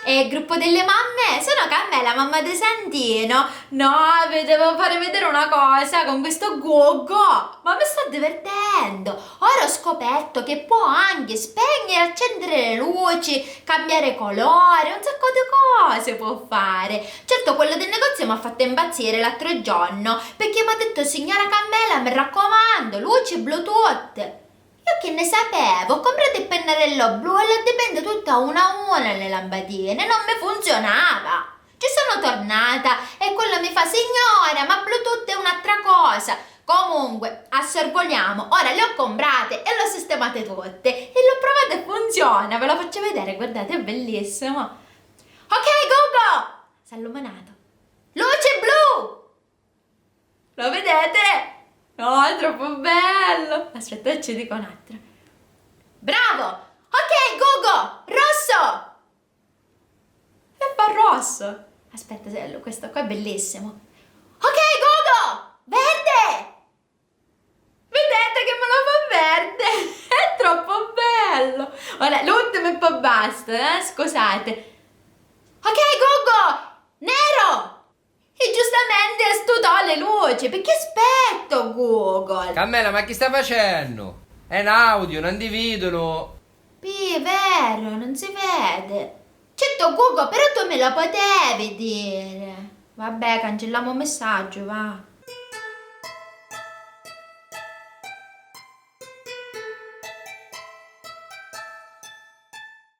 E il gruppo delle mamme? Sono Carmela, mamma di Santino. No, vi devo fare vedere una cosa con questo Gogo. Ma mi sto divertendo. Ora ho scoperto che può anche spegnere e accendere le luci, cambiare colore, un sacco di cose può fare. Certo, quello del negozio mi ha fatto impazzire l'altro giorno, perché mi ha detto: signora Carmela, mi raccomando, luci Bluetooth. Io che ne sapevo, ho comprato il pennarello blu e l'ho dipinto tutta una a una le lampadine, non mi funzionava. Ci sono tornata e quello mi fa: signora, ma Bluetooth è un'altra cosa. Comunque, a sorvoliamo, ora le ho comprate e le ho sistemate tutte e l'ho provate e funziona, ve lo faccio vedere, guardate, è bellissimo. Ok, Google! Si è illuminato. Luce blu! Lo vedete? Oh, è troppo bello! Aspetta, ci dico un altro. Bravo! Ok, Google! Rosso! E fa rosso. Aspetta, questo qua è bellissimo. Ok, Google! Verde! Vedete che me lo fa verde? È troppo bello! Ora, l'ultimo e poi basta, scusate. Ok, Google! Nero! E giustamente stutò le luci, perché aspetto, Google? Carmela, ma chi sta facendo? È un audio, non dividono. È vero, non si vede. Certo, Google, però tu me lo potevi dire. Vabbè, cancelliamo un messaggio, va.